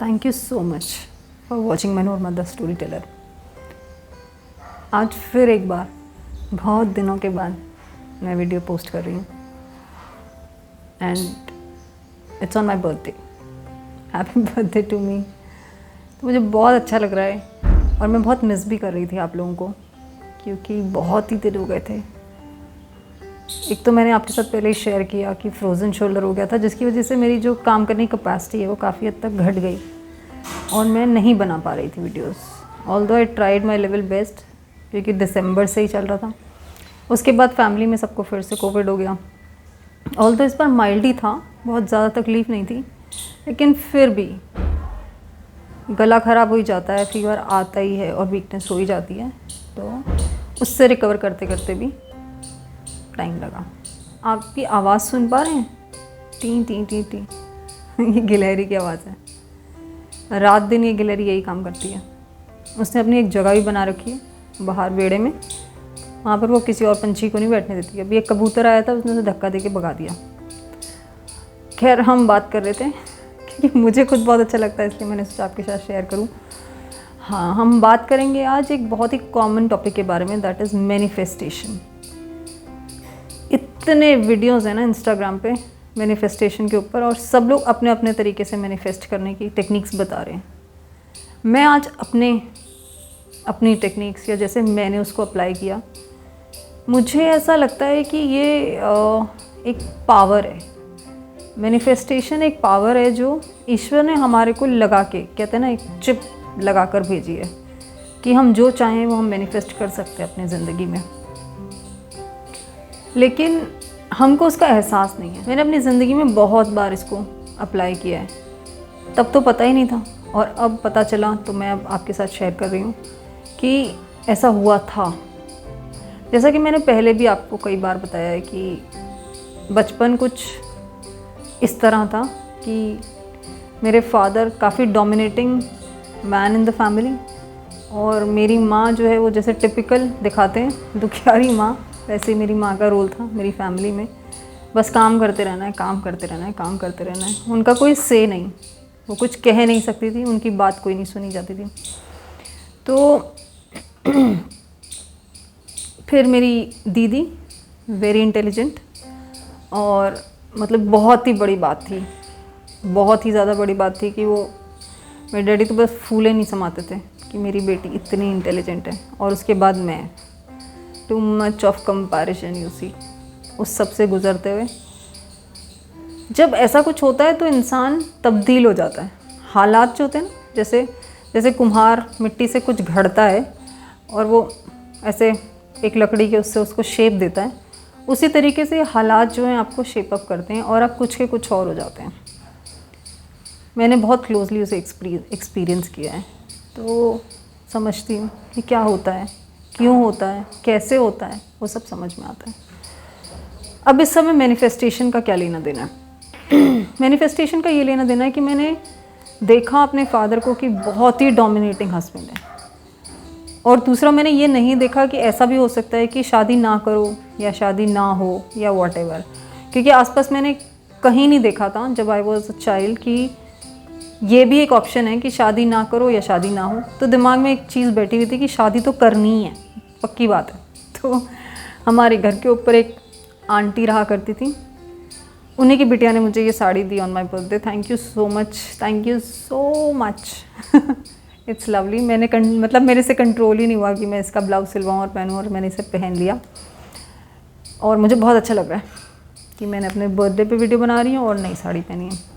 Thank you so much for watching my normal the story teller. आज फिर एक बार बहुत दिनों के बाद मैं वीडियो पोस्ट कर रही हूँ and it's on my birthday. Happy birthday to me. तो मुझे बहुत अच्छा लग रहा है और मैं बहुत मिस भी कर रही थी आप लोगों को, क्योंकि बहुत ही दिन हो गए थे। एक तो मैंने आपके साथ पहले ही शेयर किया कि फ्रोज़न शोल्डर हो गया था, जिसकी वजह से मेरी जो काम करने की कैपेसिटी है वो काफ़ी हद तक घट गई और मैं नहीं बना पा रही थी videos. Although I tried my level best, क्योंकि दिसंबर से ही चल रहा था। उसके बाद फैमिली में सबको फिर से कोविड हो गया। ऑल्दो इस बार माइल्ड ही था, बहुत ज़्यादा तकलीफ़ नहीं थी, लेकिन फिर भी गला ख़राब हो ही जाता है, फीवर आता ही है और वीकनेस हो ही जाती है। तो उससे रिकवर करते करते भी टाइम लगा। आपकी आवाज़ सुन पा रहे हैं? टी टी टी टी ये गिलहरी की आवाज़ है। रात दिन ये गिलहरी यही काम करती है। उसने अपनी एक जगह भी बना रखी है बाहर बेड़े में, वहाँ पर वो किसी और पंछी को नहीं बैठने देती। अभी एक कबूतर आया था, उसने उसे धक्का दे के भगा दिया। खैर, हम बात कर रहे थे क्योंकि मुझे खुद बहुत अच्छा लगता है, इसलिए मैंने सोचा आपके साथ शेयर करूँ। हाँ, हम बात करेंगे आज एक बहुत ही कॉमन टॉपिक के बारे में, दैट इज़ मैनिफेस्टेशन। इतने वीडियोस हैं ना इंस्टाग्राम पे मैनिफेस्टेशन के ऊपर, और सब लोग अपने अपने तरीके से मैनिफेस्ट करने की टेक्निक्स बता रहे हैं। मैं आज अपनी टेक्निक्स, या जैसे मैंने उसको अप्लाई किया, मुझे ऐसा लगता है कि ये एक पावर है। मैनिफेस्टेशन एक पावर है जो ईश्वर ने हमारे को लगा के, कहते हैं ना, एक चिप लगा कर भेजी है कि हम जो चाहें वो हम मैनिफेस्ट कर सकते हैं अपनी ज़िंदगी में। लेकिन हमको उसका एहसास नहीं है। मैंने अपनी ज़िंदगी में बहुत बार इसको अप्लाई किया है, तब तो पता ही नहीं था, और अब पता चला तो मैं अब आपके साथ शेयर कर रही हूँ कि ऐसा हुआ था। जैसा कि मैंने पहले भी आपको कई बार बताया है कि बचपन कुछ इस तरह था कि मेरे फादर काफ़ी dominating man in the family, और मेरी माँ जो है वो जैसे टिपिकल दिखाते हैं दुखियारी माँ, वैसे ही मेरी माँ का रोल था मेरी फैमिली में। बस काम करते रहना है, काम करते रहना है, काम करते रहना है। उनका कोई से नहीं, वो कुछ कह नहीं सकती थी, उनकी बात कोई नहीं सुनी जाती थी। तो फिर मेरी दीदी वेरी इंटेलिजेंट, और मतलब बहुत ही बड़ी बात थी, बहुत ही ज़्यादा बड़ी बात थी कि वो, मेरे डैडी तो बस फूले नहीं समाते थे कि मेरी बेटी इतनी इंटेलिजेंट है। और उसके बाद मैं, too much of comparison you see, उस सब से गुज़रते हुए जब ऐसा कुछ होता है तो इंसान तब्दील हो जाता है। हालात जो होते हैं ना, जैसे कुम्हार मिट्टी से कुछ घड़ता है और वो ऐसे एक लकड़ी के उससे उसको शेप देता है, उसी तरीके से हालात जो हैं आपको शेप अप करते हैं और आप कुछ के कुछ और हो जाते हैं। मैंने बहुत क्लोजली उसे एक्सपीरियंस किया है, तो समझती हूँ कि क्या होता है, क्यों होता है, कैसे होता है, वो सब समझ में आता है। अब इस समय मैनिफेस्टेशन का क्या लेना देना है? मैनिफेस्टेशन का ये लेना देना है कि मैंने देखा अपने फादर को कि बहुत ही डोमिनेटिंग हस्बैंड है, और दूसरा मैंने ये नहीं देखा कि ऐसा भी हो सकता है कि शादी ना करो या शादी ना हो या व्हाटएवर, क्योंकि आसपास मैंने कहीं नहीं देखा था जब आई वॉज अ चाइल्ड कि ये भी एक ऑप्शन है कि शादी ना करो या शादी ना हो। तो दिमाग में एक चीज़ बैठी हुई थी कि शादी तो करनी है, पक्की बात है। तो हमारे घर के ऊपर एक आंटी रहा करती थी, उन्हीं की बिटिया ने मुझे ये साड़ी दी on my birthday. Thank you so much, thank you so much. It's lovely. मतलब मेरे से कंट्रोल ही नहीं हुआ कि मैं इसका ब्लाउज सिलवाऊँ और पहनूँ, और मैंने इसे पहन लिया और मुझे बहुत अच्छा लग रहा है कि मैंने अपने बर्थडे पे वीडियो बना रही हूँ और नई साड़ी पहनी है।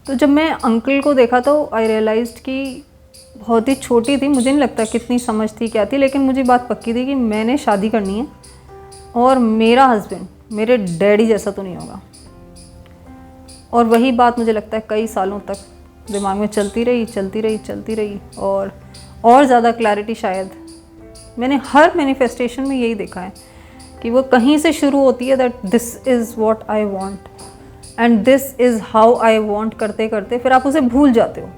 तो जब मैं अंकल को देखा तो आई रियलाइज्ड कि बहुत ही छोटी थी, मुझे नहीं लगता कितनी समझ थी क्या थी, लेकिन मुझे बात पक्की थी कि मैंने शादी करनी है और मेरा हस्बैंड मेरे डैडी जैसा तो नहीं होगा। और वही बात मुझे लगता है कई सालों तक दिमाग में चलती रही, और ज़्यादा क्लैरिटी शायद मैंने हर मैनिफेस्टेशन में यही देखा है कि वो कहीं से शुरू होती है, that this is what I want and this is how I want, करते करते फिर आप उसे भूल जाते हो।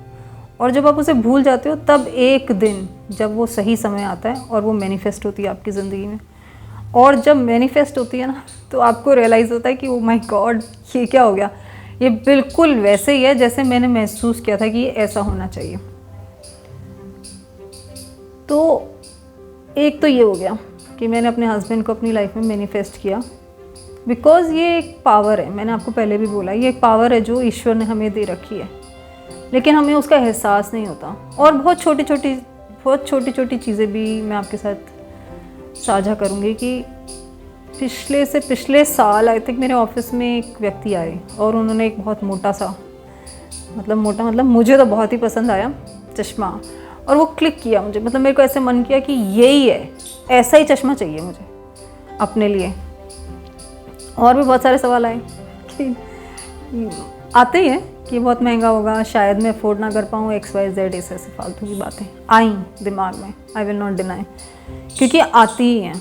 और जब आप उसे भूल जाते हो तब एक दिन जब वो सही समय आता है और वो मैनिफेस्ट होती है आपकी ज़िंदगी में, और जब मैनिफेस्ट होती है ना, तो आपको रियलाइज़ होता है कि ओ माय गॉड, ये क्या हो गया, ये बिल्कुल वैसे ही है जैसे मैंने महसूस किया था कि ये ऐसा होना चाहिए। तो एक तो ये हो गया कि मैंने अपने हस्बैंड को अपनी लाइफ में मैनिफेस्ट किया, बिकॉज़ ये एक पावर है, मैंने आपको पहले भी बोला, ये एक पावर है जो ईश्वर ने हमें दे रखी है, लेकिन हमें उसका एहसास नहीं होता। और बहुत छोटी छोटी चीज़ें भी मैं आपके साथ साझा करूँगी कि पिछले साल आई थिंक मेरे ऑफिस में एक व्यक्ति आए और उन्होंने एक बहुत मोटा सा, मतलब मुझे तो बहुत ही पसंद आया चश्मा, और वो क्लिक किया मुझे, मतलब मेरे को ऐसे मन किया कि यही है, ऐसा ही चश्मा चाहिए मुझे अपने लिए। और भी बहुत सारे सवाल आए कि आते ही हैं कि बहुत महंगा होगा, शायद मैं अफोर्ड ना कर पाऊँ, XYZ ऐसे फालतू की बातें आई दिमाग में, आई विल नॉट डिनाई, क्योंकि आती ही हैं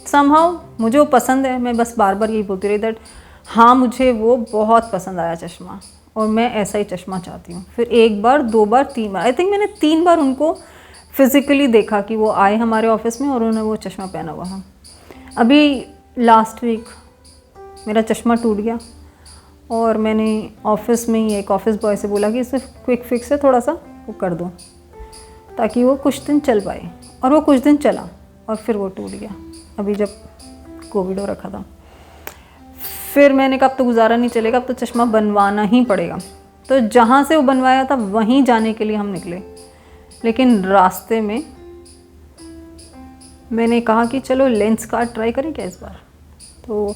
समहाउ। मुझे वो पसंद है, मैं बस बार बार यही बोलती रही दैट हाँ मुझे वो बहुत पसंद आया चश्मा और मैं ऐसा ही चश्मा चाहती हूँ। फिर एक बार, दो बार, तीन बार, आई थिंक मैंने 3 बार उनको फिज़िकली देखा कि वो आए हमारे ऑफिस में और उन्होंने वो चश्मा पहना हुआ था। अभी लास्ट वीक मेरा चश्मा टूट गया और मैंने ऑफिस में ही एक ऑफिस बॉय से बोला कि इसे क्विक फिक्स है, थोड़ा सा वो कर दो ताकि वो कुछ दिन चल पाए, और वो कुछ दिन चला और फिर वो टूट गया अभी जब कोविड हो रखा था। फिर मैंने कहा अब तो गुजारा नहीं चलेगा, अब तो चश्मा बनवाना ही पड़ेगा। तो जहाँ से वो बनवाया था वहीं जाने के लिए हम निकले, लेकिन रास्ते में मैंने कहा कि चलो लेंस कार्ट ट्राई करें क्या इस बार। तो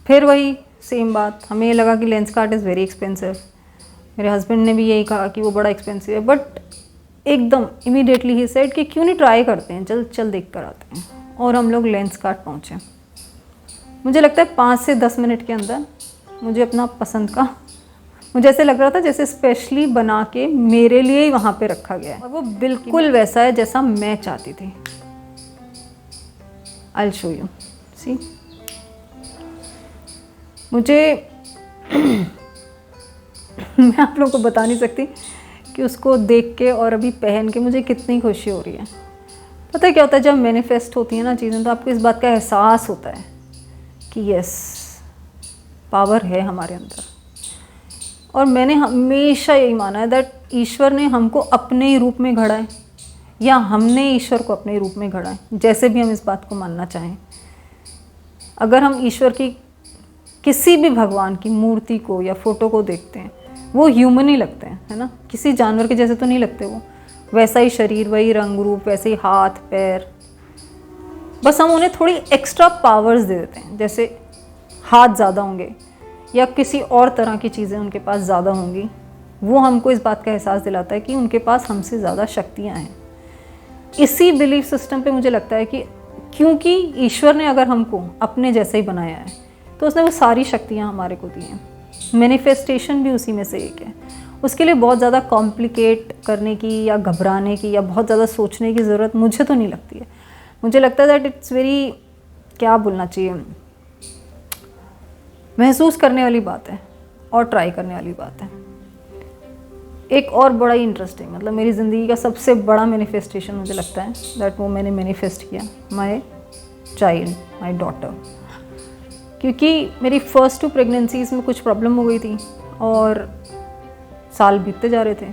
फिर वही सेम बात, हमें लगा कि lens cart is very expensive, मेरे हस्बैंड ने भी यही कहा कि वो बड़ा एक्सपेंसिव है, बट एकदम इमीडिएटली ही सेड कि क्यों नहीं ट्राई करते हैं, चल देख कर आते हैं। और हम लोग लेंस कार्ट पहुँचे। मुझे लगता है 5 से 10 मिनट के अंदर मुझे अपना पसंद का, मुझे ऐसे लग रहा था जैसे स्पेशली बना के मेरे लिए ही वहाँ पे रखा गया है, और वो बिल्कुल वैसा है जैसा मैं चाहती थी। आई विल शो यू, सी। मुझे मैं आप लोगों को बता नहीं सकती कि उसको देख के और अभी पहन के मुझे कितनी खुशी हो रही है। पता है क्या होता है, जब मैनिफेस्ट होती है ना चीज़ें, तो आपको इस बात का एहसास होता है कि यस पावर है हमारे अंदर। और मैंने हमेशा यही माना है दैट ईश्वर ने हमको अपने ही रूप में गढ़ा है, या हमने ईश्वर को अपने रूप में गढ़ा है, जैसे भी हम इस बात को मानना चाहें। अगर हम ईश्वर की किसी भी भगवान की मूर्ति को या फोटो को देखते हैं, वो ह्यूमन ही लगते हैं, है ना, किसी जानवर के जैसे तो नहीं लगते। वो वैसा ही शरीर, वही रंग रूप, वैसे ही हाथ पैर, बस हम उन्हें थोड़ी एक्स्ट्रा पावर्स दे देते हैं, जैसे हाथ ज़्यादा होंगे या किसी और तरह की चीज़ें उनके पास ज़्यादा होंगी। वो हमको इस बात का एहसास दिलाता है कि उनके पास हमसे ज़्यादा शक्तियाँ हैं। इसी बिलीफ सिस्टम पे मुझे लगता है कि क्योंकि ईश्वर ने अगर हमको अपने जैसे ही बनाया है, तो उसने वो सारी शक्तियाँ हमारे को दी हैं। मैनिफेस्टेशन भी उसी में से एक है। उसके लिए बहुत ज़्यादा कॉम्प्लिकेट करने की या घबराने की या बहुत ज़्यादा सोचने की ज़रूरत मुझे तो नहीं लगती है। मुझे लगता है दैट इट्स वेरी, क्या बोलना चाहिए, महसूस करने वाली बात है और ट्राई करने वाली बात है। एक और बड़ा ही इंटरेस्टिंग, मतलब मेरी ज़िंदगी का सबसे बड़ा मैनिफेस्टेशन मुझे लगता है दैट वो मैंने मैनिफेस्ट किया, माय चाइल्ड, माय डॉटर। क्योंकि मेरी फर्स्ट 2 प्रेगनेंसीज़ में कुछ प्रॉब्लम हो गई थी और साल बीतते जा रहे थे।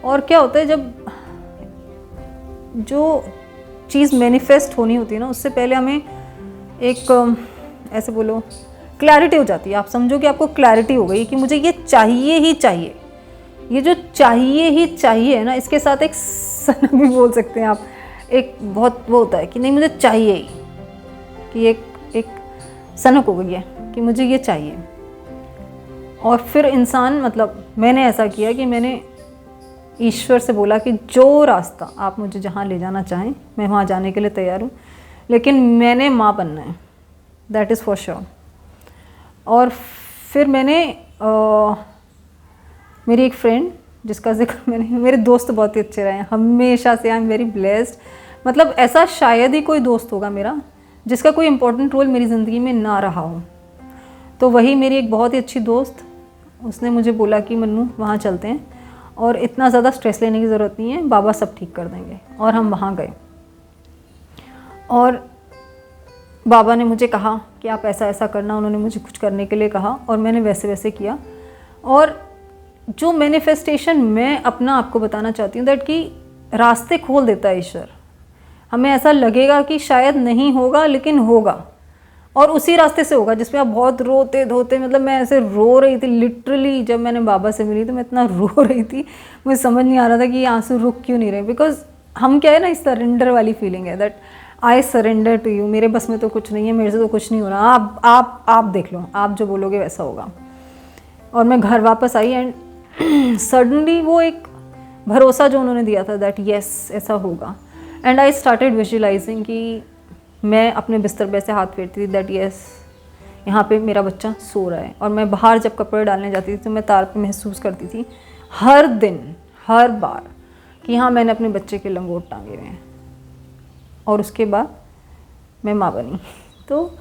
और क्या होता है, जब जो चीज़ मैनिफेस्ट होनी होती है ना, उससे पहले हमें एक ऐसे बोलो क्लैरिटी हो जाती है। आप समझो कि आपको क्लैरिटी हो गई कि मुझे ये चाहिए ही चाहिए। ये जो चाहिए ही चाहिए है ना, इसके साथ एक सनक भी बोल सकते हैं आप, एक बहुत वो होता है कि नहीं मुझे चाहिए ही, कि एक सनक हो गई है कि मुझे ये चाहिए। और फिर इंसान, मतलब मैंने ऐसा किया कि मैंने ईश्वर से बोला कि जो रास्ता आप मुझे जहाँ ले जाना चाहें मैं वहाँ जाने के लिए तैयार हूँ, लेकिन मैंने माँ बनना है, दैट इज़ फॉर श्योर। और फिर मैंने मेरी एक फ्रेंड जिसका जिक्र मैंने, मेरे दोस्त बहुत ही अच्छे रहे हैं हमेशा से, आई एम वेरी ब्लेस्ड। मतलब ऐसा शायद ही कोई दोस्त होगा मेरा जिसका कोई इम्पोर्टेंट रोल मेरी ज़िंदगी में ना रहा हो। तो वही मेरी एक बहुत ही अच्छी दोस्त, उसने मुझे बोला कि मन्नू वहाँ चलते हैं और इतना ज़्यादा स्ट्रेस लेने की ज़रूरत नहीं है, बाबा सब ठीक कर देंगे। और हम वहाँ गए और बाबा ने मुझे कहा कि आप ऐसा ऐसा करना, उन्होंने मुझे कुछ करने के लिए कहा और मैंने वैसे वैसे किया। और जो मैनिफेस्टेशन मैं अपना आपको बताना चाहती हूँ दैट कि रास्ते खोल देता है ईश्वर। हमें ऐसा लगेगा कि शायद नहीं होगा, लेकिन होगा, और उसी रास्ते से होगा जिसमें आप बहुत रोते धोते, मतलब मैं ऐसे रो रही थी लिटरली। जब मैंने बाबा से मिली तो मैं इतना रो रही थी, मुझे समझ नहीं आ रहा था कि ये आंसू रुक क्यों नहीं रहे। बिकॉज हम क्या है ना, इस सरेंडर वाली फीलिंग है that I surrender to you, मेरे बस में तो कुछ नहीं है, मेरे से तो कुछ नहीं हो रहा, आप देख लो, आप जो बोलोगे वैसा होगा। और मैं घर वापस आई एंड सडनली वो एक भरोसा जो उन्होंने दिया था दैट यस ऐसा होगा, एंड आई स्टार्टेड विजुअलाइजिंग कि मैं अपने बिस्तर पे ऐसे हाथ फेरती थी दैट यस यहाँ पे मेरा बच्चा सो रहा है। और मैं बाहर जब कपड़े डालने जाती थी तो मैं तार पे महसूस करती थी हर दिन हर बार कि हाँ मैंने अपने बच्चे के लंगोट टांगे हुए हैं। और उसके बाद मैं माँ बनी। तो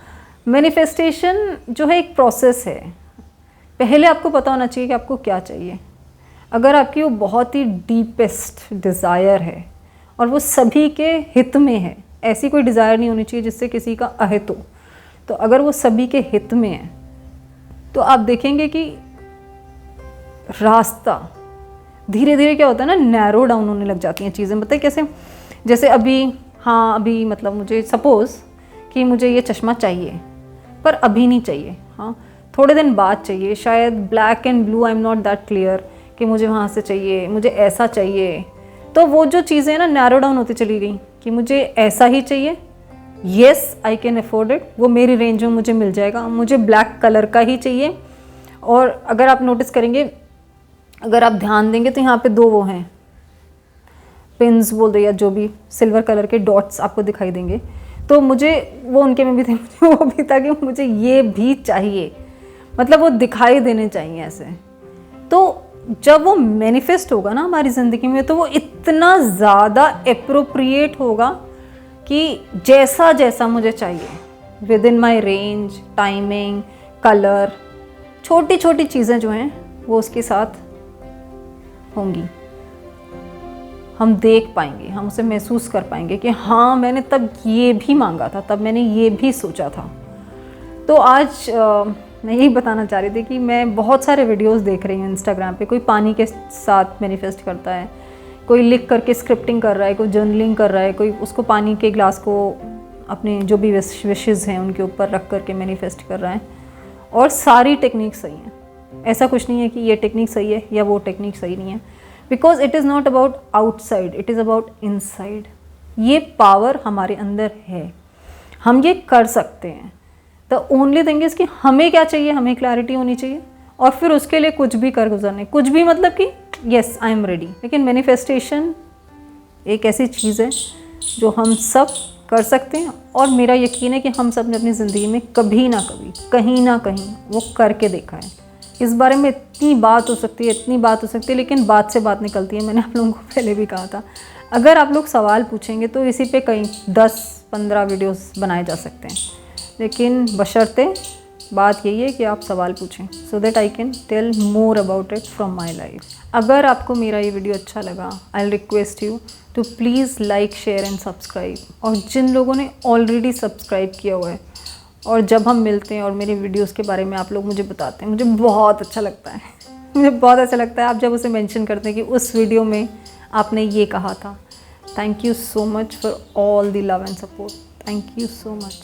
मैनिफेस्टेशन जो है एक प्रोसेस है। पहले आपको पता होना चाहिए कि आपको क्या चाहिए। अगर आपकी वो बहुत ही डीपेस्ट डिज़ायर है और वो सभी के हित में है, ऐसी कोई डिज़ायर नहीं होनी चाहिए जिससे किसी का अहित हो, तो अगर वो सभी के हित में है तो आप देखेंगे कि रास्ता धीरे धीरे क्या होता है ना, नैरो डाउन होने लग जाती हैं चीज़ें। बताइए कैसे? जैसे अभी मतलब मुझे सपोज़ कि मुझे ये चश्मा चाहिए पर अभी नहीं चाहिए, हाँ थोड़े दिन बाद चाहिए, शायद black and blue, I am not that clear कि मुझे वहाँ से चाहिए, मुझे ऐसा चाहिए। तो वो जो चीज़ें ना नैरो डाउन होती चली गई कि मुझे ऐसा ही चाहिए, yes I can afford it, वो मेरी रेंज में मुझे मिल जाएगा, मुझे ब्लैक कलर का ही चाहिए। और अगर आप नोटिस करेंगे, अगर आप ध्यान देंगे तो यहाँ पे दो वो हैं पिन्स बोल दो या जो भी सिल्वर कलर के डॉट्स आपको दिखाई देंगे, तो मुझे वो उनके में भी थे, मुझे वो भी था कि मुझे ये भी चाहिए, मतलब वो दिखाई देने चाहिए ऐसे। तो जब वो मैनिफेस्ट होगा ना हमारी ज़िंदगी में तो वो इतना ज़्यादा एप्रोप्रिएट होगा कि जैसा जैसा मुझे चाहिए, with in my range, timing, colour, छोटी छोटी चीज़ें जो हैं वो उसके साथ होंगी। हम देख पाएंगे, हम उसे महसूस कर पाएंगे कि हाँ मैंने तब ये भी मांगा था, तब मैंने ये भी सोचा था। तो आज मैं यही बताना चाह रही थी कि मैं बहुत सारे वीडियोस देख रही हूँ इंस्टाग्राम पे। कोई पानी के साथ मैनिफेस्ट करता है, कोई लिख करके स्क्रिप्टिंग कर रहा है, कोई जर्नलिंग कर रहा है, कोई उसको पानी के ग्लास को अपने जो भी विशेज़ हैं उनके ऊपर रख करके मैनिफेस्ट कर रहा है। और सारी टेक्निक सही हैं, ऐसा कुछ नहीं है कि ये टेक्निक सही है या वो टेक्निक सही नहीं है, because it is not about outside, it is about inside. ये पावर हमारे अंदर है, हम ये कर सकते हैं। द ओनली थिंग इज़ कि हमें क्या चाहिए, हमें क्लैरिटी होनी चाहिए, और फिर उसके लिए कुछ भी कर गुजरने, कुछ भी मतलब कि येस आई एम रेडी। लेकिन मैनिफेस्टेशन एक ऐसी चीज़ है जो हम सब कर सकते हैं, और मेरा यकीन है कि हम सब ने अपनी ज़िंदगी में कभी ना कभी, कहीं ना कहीं वो करके देखा है। इस बारे में इतनी बात हो सकती है, इतनी बात हो सकती है, लेकिन बात से बात निकलती है। मैंने आप लोगों को पहले भी कहा था, अगर आप लोग सवाल पूछेंगे तो इसी पे कहीं 10-15 वीडियोस बनाए जा सकते हैं, लेकिन बशर्ते बात यही है कि आप सवाल पूछें, so that I can tell more about it from my life. अगर आपको मेरा ये वीडियो अच्छा लगा, I will request you to please like, share and subscribe. और जिन लोगों ने ऑलरेडी सब्सक्राइब किया हुआ है, और जब हम मिलते हैं और मेरे वीडियोस के बारे में आप लोग मुझे बताते हैं, मुझे बहुत अच्छा लगता है। मुझे बहुत अच्छा लगता है आप जब उसे मेंशन करते हैं कि उस वीडियो में आपने ये कहा था। Thank you so much for all the love and support. Thank you so much.